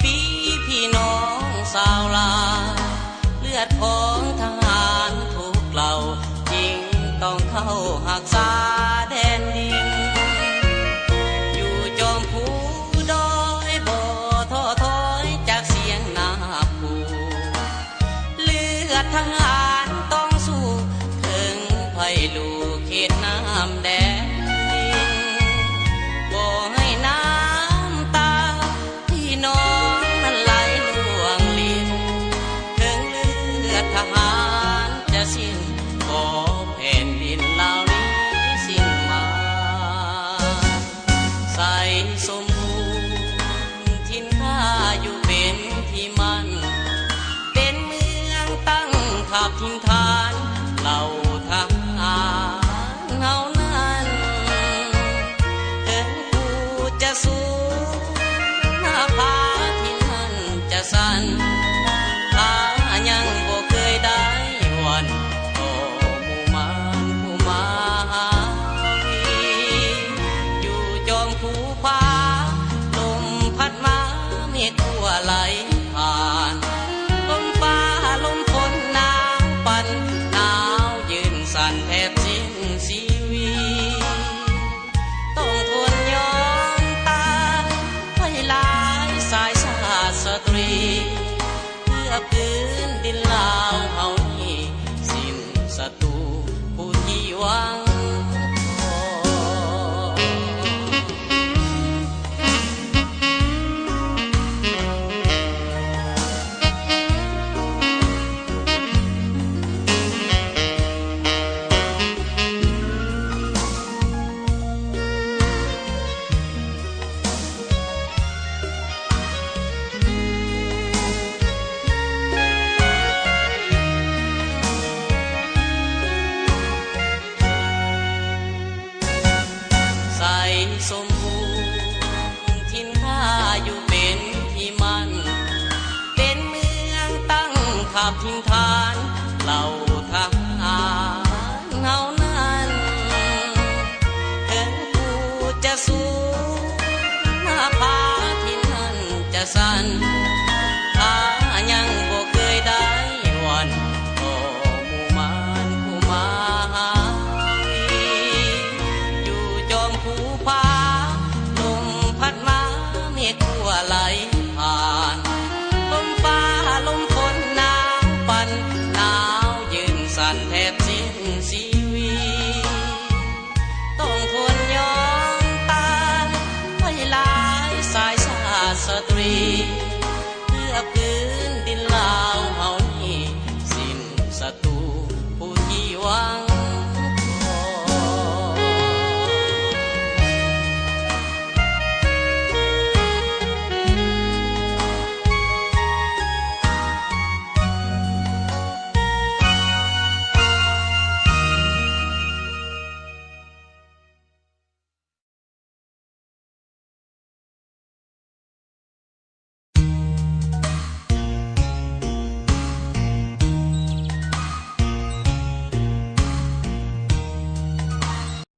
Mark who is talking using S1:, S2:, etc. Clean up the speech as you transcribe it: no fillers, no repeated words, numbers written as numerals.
S1: ปีพี่น้องสาวลาเลือดของทหารทุกเหล่ายิ่งต้องเข้าหักษาแดนดินอยู่จอมภูดอยบ่ท้อถอยจากเสียงนาผูเลือดทหารต้องสู้ถึงไผ่ลูกเขตน้ำแดงบ่ให้น้ำตาพี่น้องนั้นไหลล่วงลิ้นถึงเลือดทหารจะสิ้นบ่แผ่นดินเหล่านี้สิ้นมาใส่สมบูรณ์ทินข้าอยู่เป็นที่มั่นเป็นเมืองตั้งทัพทินฐานเหล่าทหารเฮานั้นถึงผู้จะสู้หน้าผาที่นั่นจะสั่นข้ายังบ่เคยได้หวั่นต่อหมู่มารผู้มาหาวีอยู่จอมภูผาลมพัดมาเมฆทั่วไหลผ่านลมฟ้าลมฝนหนาวปั่นหนาวยืนสั่นแทบสิ้นชีวิตต้องทนยอมตายให้หลายสายชาติสตรีเพื่อพื้นดินลาวเฮานี้สิ้นศัตรูผู้ที่หวังทองใส่สม